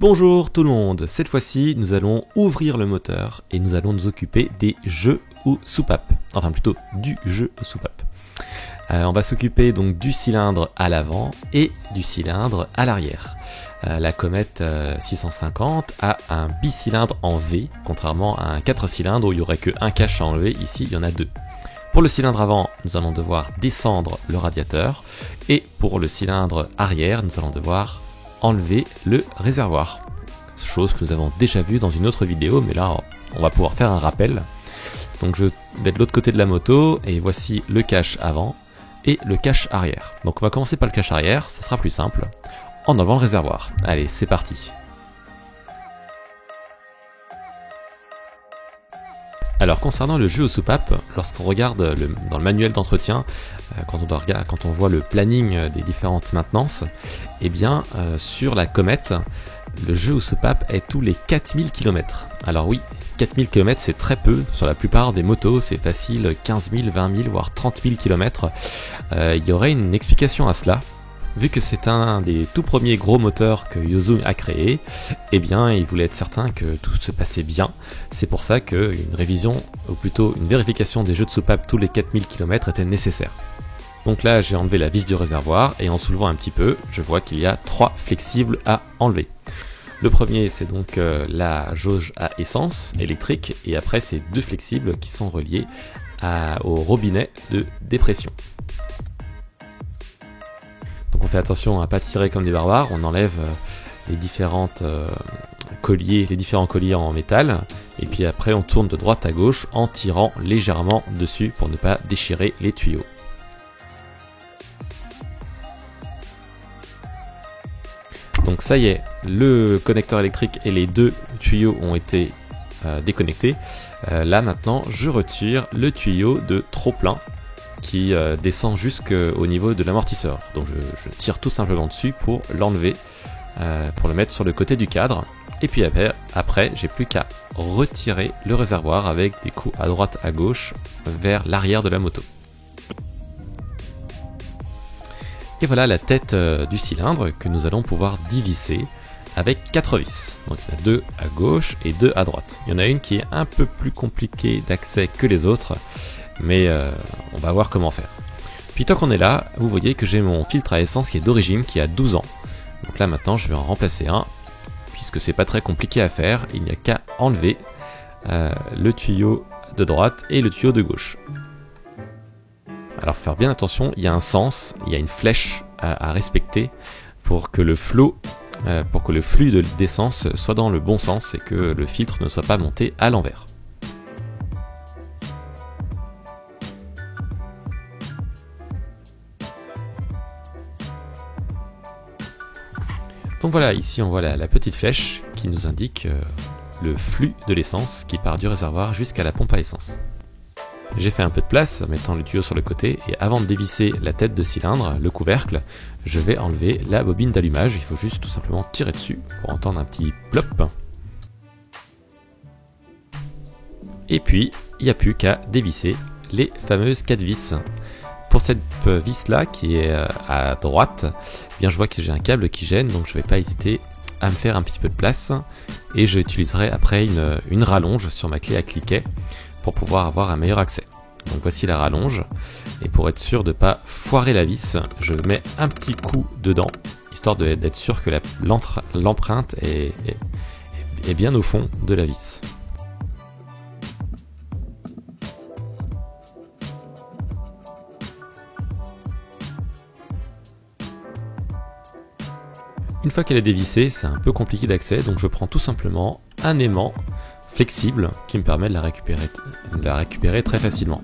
Bonjour tout le monde, cette fois-ci nous allons ouvrir le moteur et nous allons nous occuper des jeux aux soupapes, enfin plutôt du jeu aux soupapes. On va s'occuper donc du cylindre à l'avant et du cylindre à l'arrière. La Comet 650 a un bicylindre en V, contrairement à un 4 cylindres où il n'y aurait qu'un cache à enlever, ici il y en a deux. Pour le cylindre avant, nous allons devoir descendre le radiateur, et pour le cylindre arrière, nous allons devoir enlever le réservoir. Chose que nous avons déjà vue dans une autre vidéo, mais là on va pouvoir faire un rappel. Donc je vais de l'autre côté de la moto, et voici le cache avant et le cache arrière. Donc on va commencer par le cache arrière, ça sera plus simple, en enlevant le réservoir. Allez, c'est parti. Alors concernant le jeu aux soupapes, lorsqu'on regarde dans le manuel d'entretien, quand on voit le planning des différentes maintenances, eh bien sur la Comet, le jeu aux soupapes est tous les 4000 km. Alors oui, 4000 km c'est très peu, sur la plupart des motos c'est facile 15 000, 20 000 voire 30 000 km. Il y aurait une explication à cela. Vu que c'est un des tout premiers gros moteurs que Yuzu a créé, eh bien il voulait être certain que tout se passait bien. C'est pour ça qu'une révision, ou plutôt une vérification des jeux de soupapes tous les 4000 km était nécessaire. Donc là j'ai enlevé la vis du réservoir et en soulevant un petit peu, je vois qu'il y a 3 flexibles à enlever. Le premier c'est donc la jauge à essence électrique et après c'est 2 flexibles qui sont reliés au robinet de dépression. Donc on fait attention à ne pas tirer comme des barbares, on enlève les différents colliers en métal, et puis après on tourne de droite à gauche en tirant légèrement dessus pour ne pas déchirer les tuyaux. Donc ça y est, le connecteur électrique et les 2 tuyaux ont été déconnectés. Là maintenant je retire le tuyau de trop plein qui descend jusqu'au niveau de l'amortisseur. Donc je tire tout simplement dessus pour l'enlever, pour le mettre sur le côté du cadre. Et puis après j'ai plus qu'à retirer le réservoir avec des coups à droite à gauche vers l'arrière de la moto. Et voilà la tête du cylindre que nous allons pouvoir divisser avec 4 vis. Donc il y en a 2 à gauche et 2 à droite. Il y en a une qui est un peu plus compliquée d'accès que les autres, mais on va voir comment faire. Puis tant qu'on est là, vous voyez que j'ai mon filtre à essence qui est d'origine, qui a 12 ans. Donc là maintenant je vais en remplacer un, puisque c'est pas très compliqué à faire, il n'y a qu'à enlever le tuyau de droite et le tuyau de gauche. Alors faut faire bien attention, il y a un sens, il y a une flèche à respecter pour que le flux d'essence soit dans le bon sens et que le filtre ne soit pas monté à l'envers. Donc voilà, ici on voit la petite flèche qui nous indique le flux de l'essence qui part du réservoir jusqu'à la pompe à essence. J'ai fait un peu de place en mettant le tuyau sur le côté et avant de dévisser la tête de cylindre, le couvercle, je vais enlever la bobine d'allumage. Il faut juste tout simplement tirer dessus pour entendre un petit plop. Et puis, il n'y a plus qu'à dévisser les fameuses 4 vis. Pour cette vis là qui est à droite, eh bien je vois que j'ai un câble qui gêne, donc je ne vais pas hésiter à me faire un petit peu de place et j'utiliserai après une rallonge sur ma clé à cliquet pour pouvoir avoir un meilleur accès. Donc voici la rallonge, et pour être sûr de ne pas foirer la vis, je mets un petit coup dedans, histoire d'être sûr que l'empreinte est bien au fond de la vis. Une fois qu'elle est dévissée, c'est un peu compliqué d'accès, donc je prends tout simplement un aimant flexible qui me permet de la récupérer très facilement.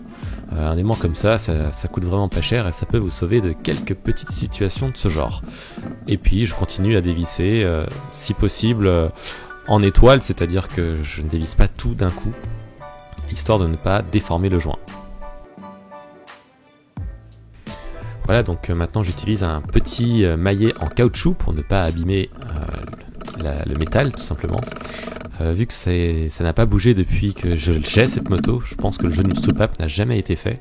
Un aimant comme ça coûte vraiment pas cher et ça peut vous sauver de quelques petites situations de ce genre. Et puis je continue à dévisser, si possible en étoile, c'est-à-dire que je ne dévisse pas tout d'un coup, histoire de ne pas déformer le joint. Voilà, donc maintenant j'utilise un petit maillet en caoutchouc pour ne pas abîmer le métal tout simplement. Vu que ça n'a pas bougé depuis que j'ai cette moto, je pense que le jeu de soupape n'a jamais été fait.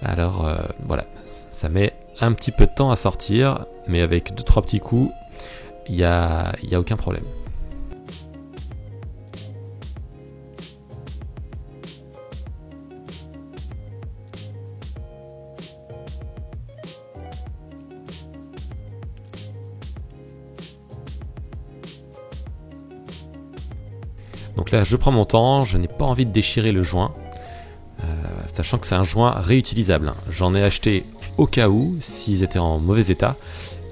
Alors voilà, ça met un petit peu de temps à sortir, mais avec 2-3 petits coups, il y a aucun problème. Donc là je prends mon temps, je n'ai pas envie de déchirer le joint, sachant que c'est un joint réutilisable. J'en ai acheté au cas où, s'ils étaient en mauvais état,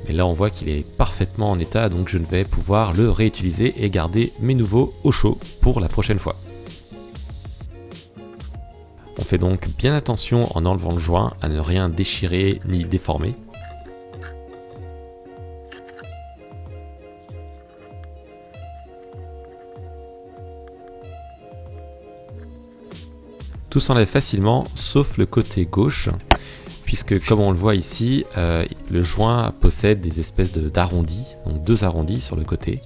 mais là on voit qu'il est parfaitement en état, donc je ne vais pouvoir le réutiliser et garder mes nouveaux au chaud pour la prochaine fois. On fait donc bien attention en enlevant le joint à ne rien déchirer ni déformer. Tout s'enlève facilement sauf le côté gauche, puisque comme on le voit ici, le joint possède des espèces d'arrondis, donc 2 arrondis sur le côté,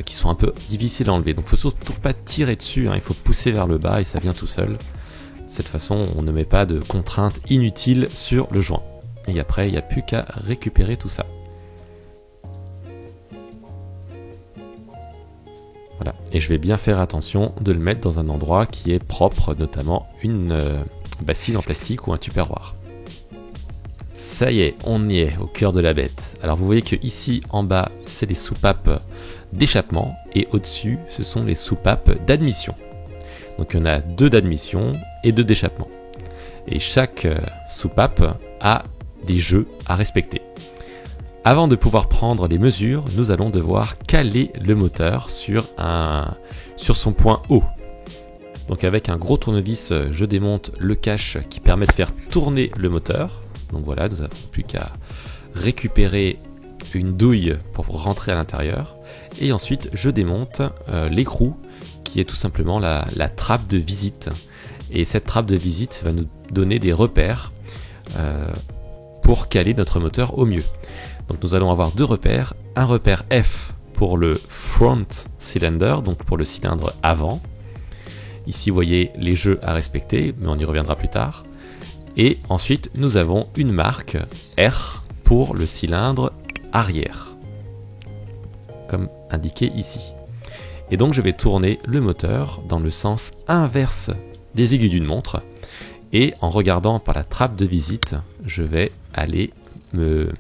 qui sont un peu difficiles à enlever. Donc il ne faut surtout pas tirer dessus, hein, il faut pousser vers le bas et ça vient tout seul. De cette façon, on ne met pas de contraintes inutiles sur le joint. Et après, il n'y a plus qu'à récupérer tout ça. Voilà. Et je vais bien faire attention de le mettre dans un endroit qui est propre, notamment une bassine en plastique ou un tupperware. Ça y est, on y est, au cœur de la bête. Alors vous voyez que ici en bas, c'est les soupapes d'échappement et au-dessus, ce sont les soupapes d'admission. Donc il y en a 2 d'admission et 2 d'échappement. Et chaque soupape a des jeux à respecter. Avant de pouvoir prendre les mesures, nous allons devoir caler le moteur sur son point haut. Donc avec un gros tournevis, je démonte le cache qui permet de faire tourner le moteur. Donc voilà, nous n'avons plus qu'à récupérer une douille pour rentrer à l'intérieur. Et ensuite, je démonte l'écrou qui est tout simplement la trappe de visite. Et cette trappe de visite va nous donner des repères pour caler notre moteur au mieux. Donc nous allons avoir 2 repères, un repère F pour le front cylinder, donc pour le cylindre avant. Ici vous voyez les jeux à respecter, mais on y reviendra plus tard. Et ensuite nous avons une marque R pour le cylindre arrière, comme indiqué ici. Et donc je vais tourner le moteur dans le sens inverse des aiguilles d'une montre. Et en regardant par la trappe de visite, je vais aller me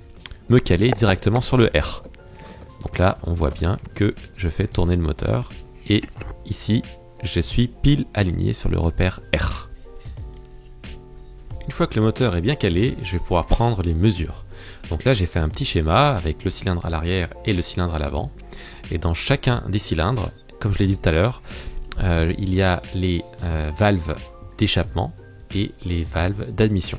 caler directement sur le R. Donc là, on voit bien que je fais tourner le moteur. Et ici, je suis pile aligné sur le repère R. Une fois que le moteur est bien calé, je vais pouvoir prendre les mesures. Donc là, j'ai fait un petit schéma avec le cylindre à l'arrière et le cylindre à l'avant. Et dans chacun des cylindres, comme je l'ai dit tout à l'heure, il y a les valves d'échappement et les valves d'admission.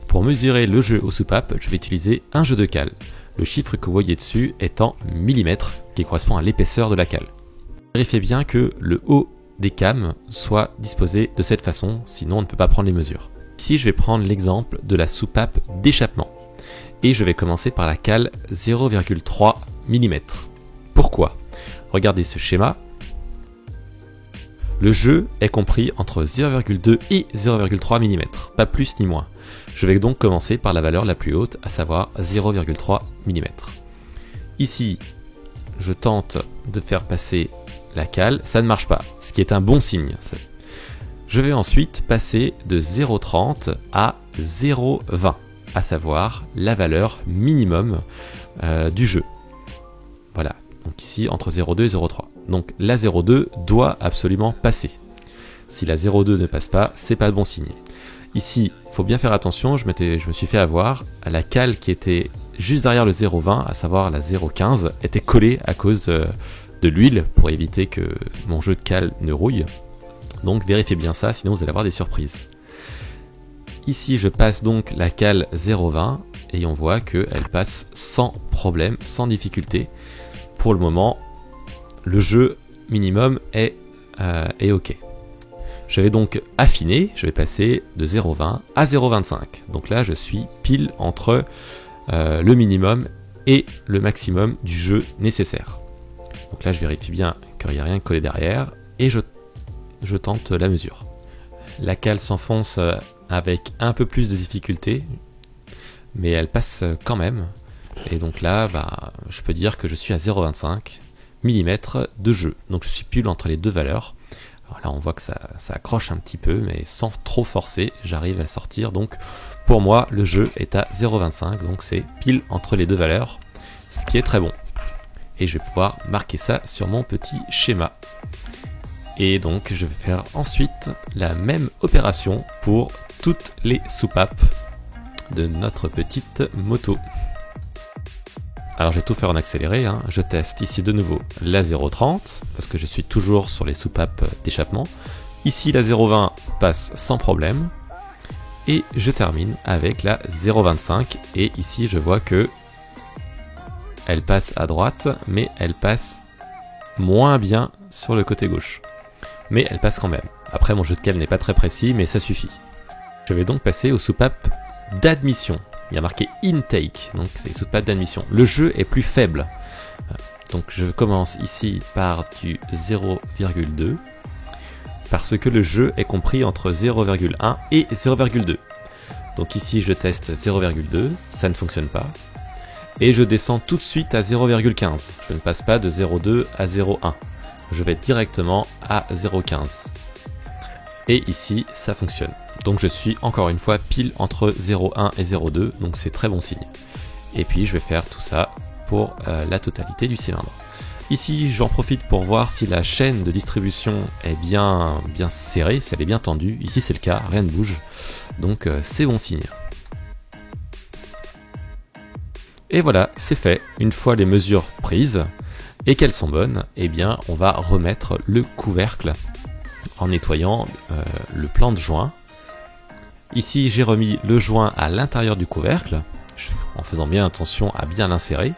Pour mesurer le jeu aux soupapes, je vais utiliser un jeu de cale. Le chiffre que vous voyez dessus est en millimètres, qui correspond à l'épaisseur de la cale. Vérifiez bien que le haut des cames soit disposé de cette façon, sinon on ne peut pas prendre les mesures. Ici, je vais prendre l'exemple de la soupape d'échappement. Et je vais commencer par la cale 0,3 mm. Pourquoi ? Regardez ce schéma. Le jeu est compris entre 0,2 et 0,3 mm, pas plus ni moins. Je vais donc commencer par la valeur la plus haute, à savoir 0,3 mm. Ici, je tente de faire passer la cale, ça ne marche pas, ce qui est un bon signe. Je vais ensuite passer de 0,30 à 0,20, à savoir la valeur minimum du jeu. Voilà, donc ici entre 0,2 et 0,3. Donc la 0,2 doit absolument passer. Si la 0,2 ne passe pas, c'est pas bon signe. Ici, il faut bien faire attention, je me suis fait avoir, la cale qui était juste derrière le 0,20, à savoir la 0,15, était collée à cause de l'huile pour éviter que mon jeu de cale ne rouille. Donc vérifiez bien ça, sinon vous allez avoir des surprises. Ici, je passe donc la cale 0,20 et on voit qu'elle passe sans problème, sans difficulté. Pour le moment, le jeu minimum est OK. Je vais donc affiner, je vais passer de 0,20 à 0,25. Donc là, je suis pile entre le minimum et le maximum du jeu nécessaire. Donc là, je vérifie bien qu'il n'y a rien collé derrière et je tente la mesure. La cale s'enfonce avec un peu plus de difficulté, mais elle passe quand même. Et donc là, je peux dire que je suis à 0,25 mm de jeu. Donc je suis pile entre les deux valeurs. Alors là, on voit que ça accroche un petit peu, mais sans trop forcer, j'arrive à le sortir. Donc pour moi, le jeu est à 0,25, donc c'est pile entre les deux valeurs, ce qui est très bon. Et je vais pouvoir marquer ça sur mon petit schéma. Et donc je vais faire ensuite la même opération pour toutes les soupapes de notre petite moto. Alors je vais tout faire en accéléré, hein. Je teste ici de nouveau la 0,30 parce que je suis toujours sur les soupapes d'échappement. Ici la 0,20 passe sans problème. Et je termine avec la 0,25 et ici je vois que elle passe à droite mais elle passe moins bien sur le côté gauche. Mais elle passe quand même. Après mon jeu de cale n'est pas très précis mais ça suffit. Je vais donc passer aux soupapes d'admission. Il y a marqué intake, donc c'est les soupapes d'admission. Le jeu est plus faible. Donc je commence ici par du 0,2 parce que le jeu est compris entre 0,1 et 0,2. Donc ici je teste 0,2, ça ne fonctionne pas. Et je descends tout de suite à 0,15. Je ne passe pas de 0,2 à 0,1. Je vais directement à 0,15. Et ici ça fonctionne. Donc je suis encore une fois pile entre 0,1 et 0,2, donc c'est très bon signe. Et puis je vais faire tout ça pour la totalité du cylindre. Ici j'en profite pour voir si la chaîne de distribution est bien serrée, si elle est bien tendue. Ici c'est le cas, rien ne bouge, donc c'est bon signe. Et voilà, c'est fait. Une fois les mesures prises et qu'elles sont bonnes, eh bien on va remettre le couvercle en nettoyant le plan de joint. Ici j'ai remis le joint à l'intérieur du couvercle, en faisant bien attention à bien l'insérer.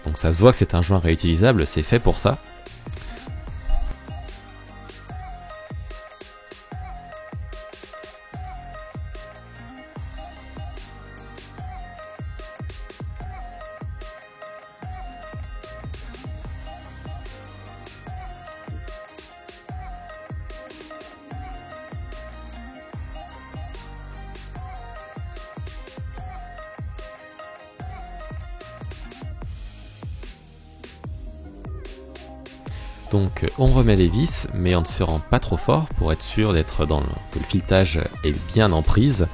Donc ça se voit que c'est un joint réutilisable, c'est fait pour ça. Donc on remet les vis, mais on ne se rend pas trop fort pour être sûr d'être que le filetage est bien en prise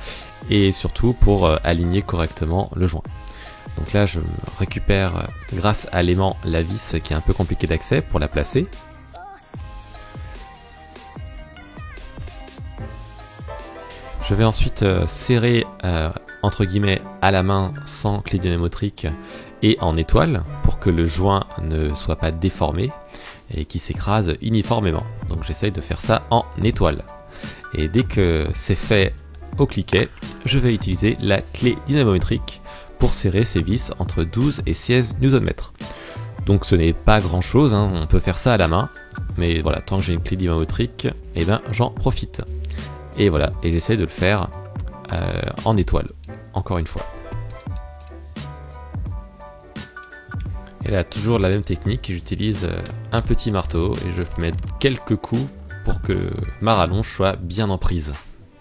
et surtout pour aligner correctement le joint. Donc là je récupère grâce à l'aimant la vis qui est un peu compliquée d'accès pour la placer. Je vais ensuite serrer entre guillemets à la main sans clé dynamotrique et en étoile pour que le joint ne soit pas déformé et qui s'écrase uniformément. Donc j'essaye de faire ça en étoile. Et dès que c'est fait au cliquet, je vais utiliser la clé dynamométrique pour serrer ces vis entre 12 et 16 Nm. Donc ce n'est pas grand chose, hein, on peut faire ça à la main, mais voilà, tant que j'ai une clé dynamométrique, eh ben, j'en profite. Et voilà, et j'essaie de le faire en étoile, encore une fois. Et là, toujours la même technique, j'utilise un petit marteau et je mets quelques coups pour que ma rallonge soit bien en prise,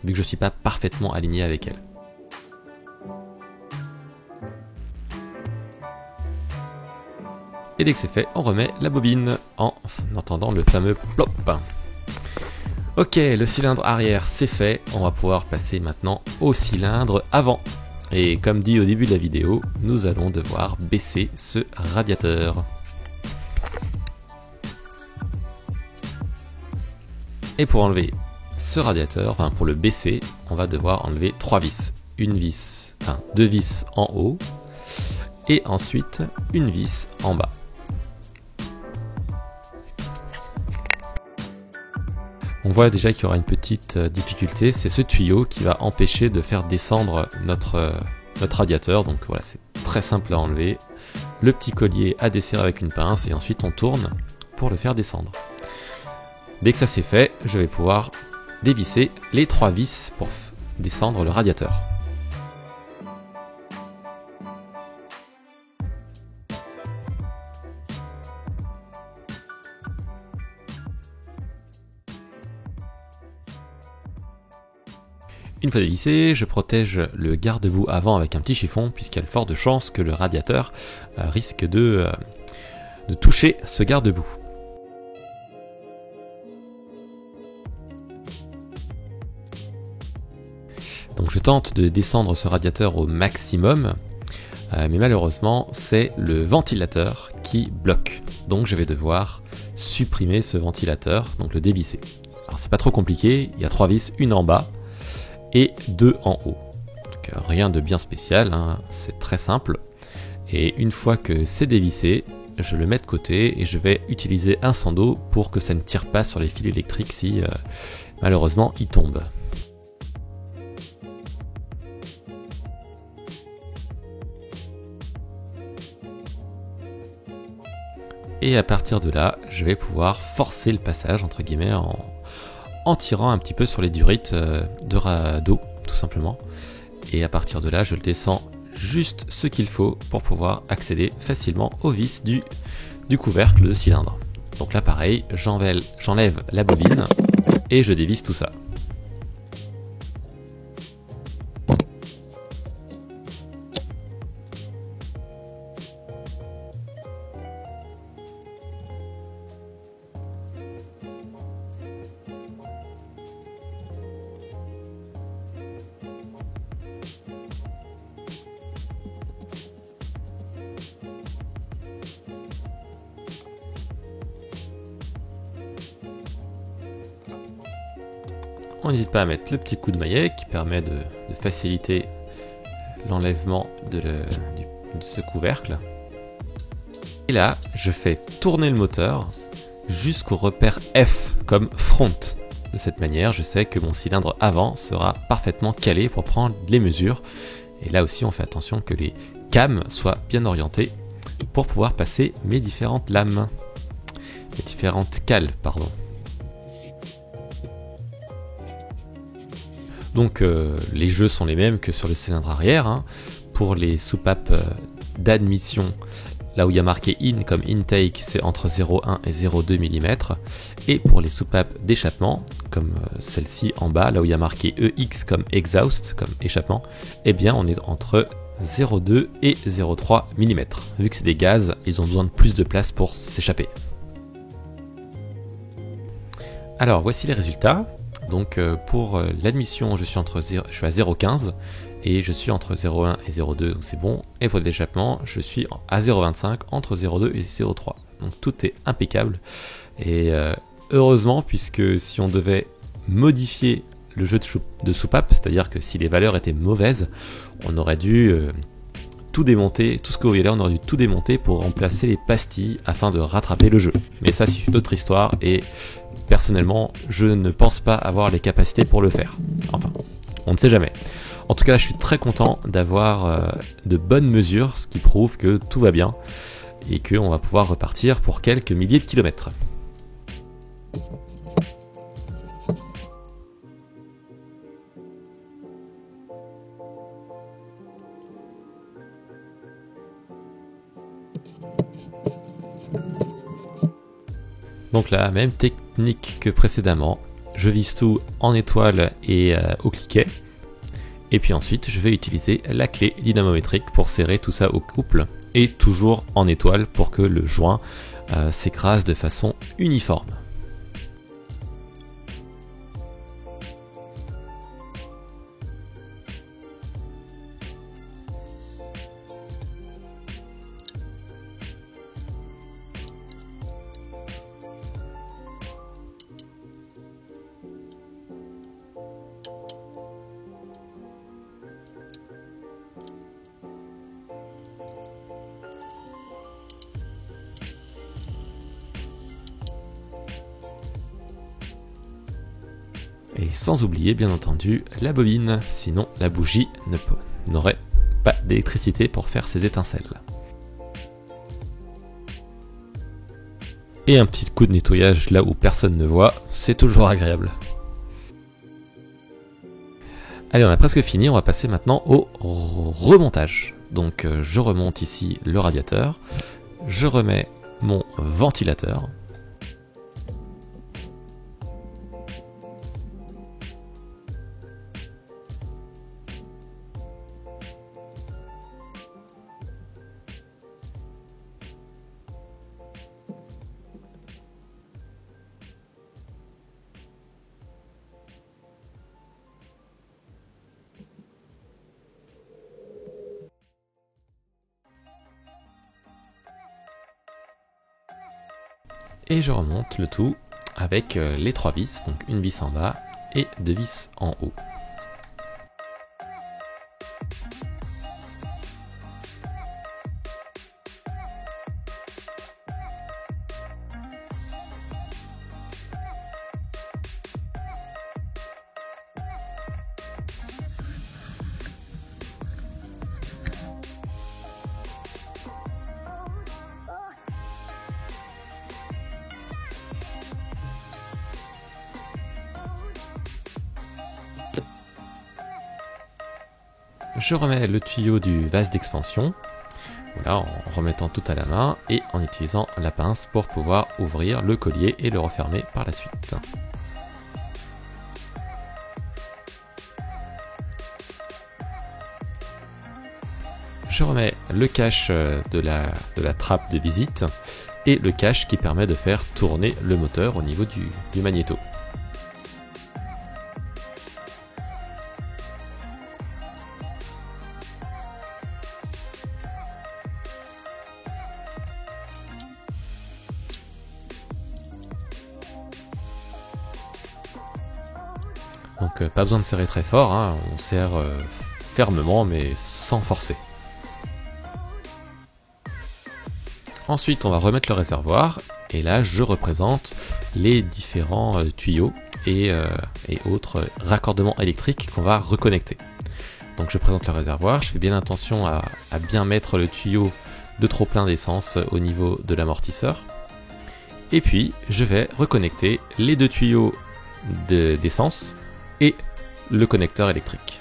vu que je ne suis pas parfaitement aligné avec elle. Et dès que c'est fait, on remet la bobine en entendant le fameux plop. Ok, le cylindre arrière c'est fait, on va pouvoir passer maintenant au cylindre avant. Et comme dit au début de la vidéo, nous allons devoir baisser ce radiateur. Et pour enlever ce radiateur, enfin pour le baisser, on va devoir enlever 3 vis. Deux vis en haut et ensuite une vis en bas. On voit déjà qu'il y aura une petite difficulté, c'est ce tuyau qui va empêcher de faire descendre notre radiateur. Donc voilà, c'est très simple à enlever. Le petit collier à desserrer avec une pince et ensuite on tourne pour le faire descendre. Dès que ça c'est fait, je vais pouvoir dévisser les 3 vis pour descendre le radiateur. Une fois dévissé, je protège le garde-boue avant avec un petit chiffon puisqu'il y a de fortes chances que le radiateur risque de toucher ce garde-boue. Donc je tente de descendre ce radiateur au maximum, mais malheureusement c'est le ventilateur qui bloque. Donc je vais devoir supprimer ce ventilateur, donc le dévisser. Alors c'est pas trop compliqué, il y a 3 vis, une en bas et 2 en haut. Donc rien de bien spécial, hein, c'est très simple. Et une fois que c'est dévissé, je le mets de côté et je vais utiliser un sando pour que ça ne tire pas sur les fils électriques si malheureusement ils tombent. Et à partir de là, je vais pouvoir forcer le passage entre guillemets en tirant un petit peu sur les durites d'eau tout simplement. Et à partir de là, je le descends juste ce qu'il faut pour pouvoir accéder facilement aux vis du couvercle de cylindre. Donc là pareil, j'enlève la bobine et je dévisse tout ça. On n'hésite pas à mettre le petit coup de maillet qui permet de faciliter l'enlèvement de ce couvercle. Et là, je fais tourner le moteur jusqu'au repère F comme front. De cette manière, je sais que mon cylindre avant sera parfaitement calé pour prendre les mesures. Et là aussi, on fait attention que les cames soient bien orientées pour pouvoir passer mes différentes lames. Les différentes cales, pardon. Donc les jeux sont les mêmes que sur le cylindre arrière. Hein. Pour les soupapes d'admission, là où il y a marqué IN comme intake, c'est entre 0,1 et 0,2 mm. Et pour les soupapes d'échappement, comme celle-ci en bas, là où il y a marqué EX comme exhaust, comme échappement, eh bien on est entre 0,2 et 0,3 mm. Vu que c'est des gaz, ils ont besoin de plus de place pour s'échapper. Alors voici les résultats. Donc pour l'admission, je suis à 0,15 et je suis entre 0,1 et 0,2, donc c'est bon. Et pour l'échappement, je suis à 0,25 entre 0,2 et 0,3. Donc tout est impeccable. Et heureusement, puisque si on devait modifier le jeu de soupape, c'est-à-dire que si les valeurs étaient mauvaises, on aurait dû tout démonter, tout ce que vous voyez là, on aurait dû tout démonter pour remplacer les pastilles afin de rattraper le jeu. Mais ça, c'est une autre histoire et personnellement, je ne pense pas avoir les capacités pour le faire. Enfin, on ne sait jamais. En tout cas, je suis très content d'avoir de bonnes mesures, ce qui prouve que tout va bien et qu'on va pouvoir repartir pour quelques milliers de kilomètres. Donc la même technique que précédemment, je vise tout en étoile et au cliquet. Et puis ensuite, je vais utiliser la clé dynamométrique pour serrer tout ça au couple. Et toujours en étoile pour que le joint s'écrase de façon uniforme. Et sans oublier bien entendu la bobine, sinon la bougie n'aurait pas d'électricité pour faire ses étincelles. Et un petit coup de nettoyage là où personne ne voit, c'est toujours agréable. Allez, on a presque fini, on va passer maintenant au remontage. Donc je remonte ici le radiateur, je remets mon ventilateur. Et je remonte le tout avec les 3 vis, donc une vis en bas et 2 vis en haut. Je remets le tuyau du vase d'expansion, voilà, en remettant tout à la main et en utilisant la pince pour pouvoir ouvrir le collier et le refermer par la suite. Je remets le cache de la trappe de visite et le cache qui permet de faire tourner le moteur au niveau du magnéto. Donc pas besoin de serrer très fort, hein, on serre fermement mais sans forcer. Ensuite on va remettre le réservoir et là je représente les différents tuyaux et autres raccordements électriques qu'on va reconnecter. Donc je présente le réservoir, je fais bien attention à bien mettre le tuyau de trop plein d'essence au niveau de l'amortisseur. Et puis je vais reconnecter les 2 tuyaux d'essence et le connecteur électrique.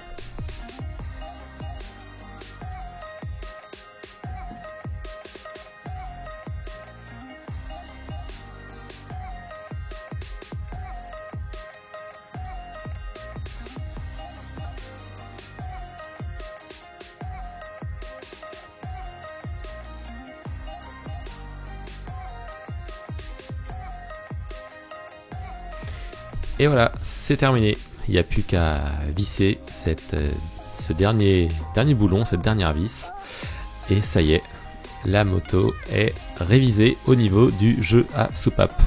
Et voilà, c'est terminé. Il n'y a plus qu'à visser ce dernier boulon, cette dernière vis. Et ça y est, la moto est révisée au niveau du jeu à soupape.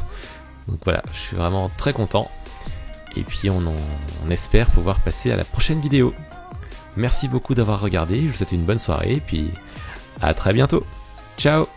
Donc voilà, je suis vraiment très content. Et puis on espère pouvoir passer à la prochaine vidéo. Merci beaucoup d'avoir regardé, je vous souhaite une bonne soirée et puis à très bientôt. Ciao!